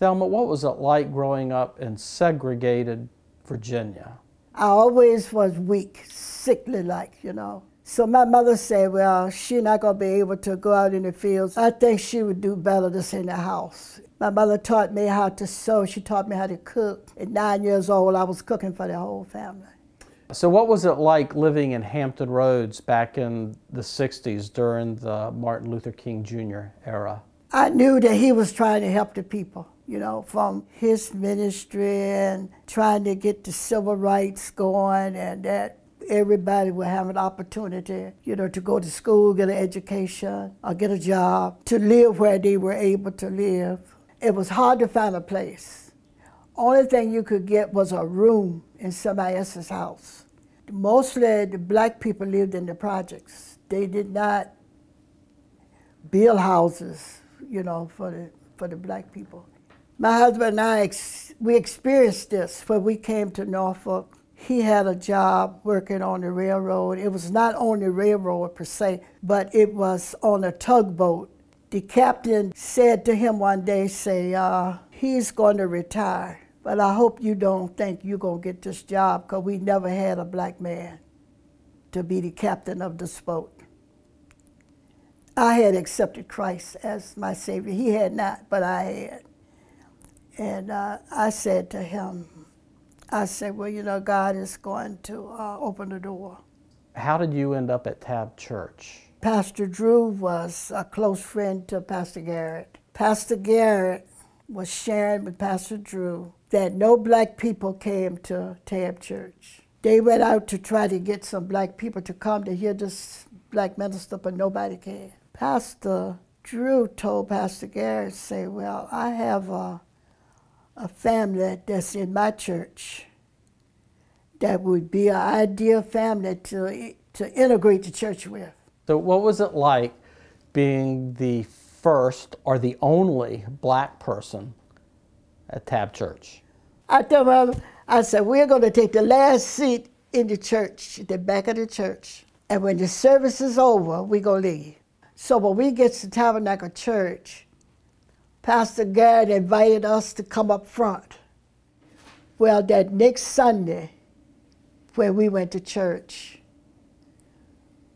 Thelma, what was it like growing up in segregated Virginia? I always was weak, sickly-like, you know. So my mother said, well, she's not going to be able to go out in the fields. I think she would do better to stay in the house. My mother taught me how to sew. She taught me how to cook. At 9 years old, I was cooking for the whole family. So what was it like living in Hampton Roads back in the 60s during the Martin Luther King Jr. era? I knew that he was trying to help the people, you know, from his ministry and trying to get the civil rights going, and that everybody would have an opportunity, you know, to go to school, get an education, or get a job, to live where they were able to live. It was hard to find a place. Only thing you could get was a room in somebody else's house. Mostly the black people lived in the projects. They did not build houses, you know, for the black people. My husband and I, we experienced this when we came to Norfolk. He had a job working on the railroad. It was not on the railroad per se, but it was on a tugboat. The captain said to him one day, he's going to retire, but I hope you don't think you're going to get this job, because we never had a black man to be the captain of this boat. I had accepted Christ as my Savior. He had not, but I had. And I said to him, I said, well, you know, God is going to open the door. How did you end up at Tab Church? Pastor Drew was a close friend to Pastor Garrett. Pastor Garrett was sharing with Pastor Drew that no black people came to Tab Church. They went out to try to get some black people to come to hear this black minister, but nobody came. Pastor Drew told Pastor Garrett, say, well, I have a family that's in my church that would be an ideal family to integrate the church with. So what was it like being the first or the only black person at Tab Church? I told him, I said, we're going to take the last seat in the church, the back of the church, and when the service is over, we're going to leave. So when we get to Tabernacle Church, Pastor Garrett invited us to come up front. Well, that next Sunday, when we went to church,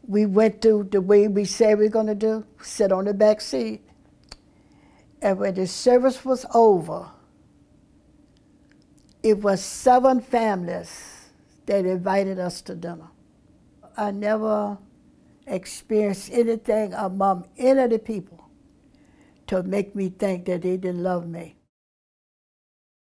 we went through the way we said we were going to do, sit on the back seat. And when the service was over, it was 7 families that invited us to dinner. I never experienced anything among any of the people to make me think that they didn't love me.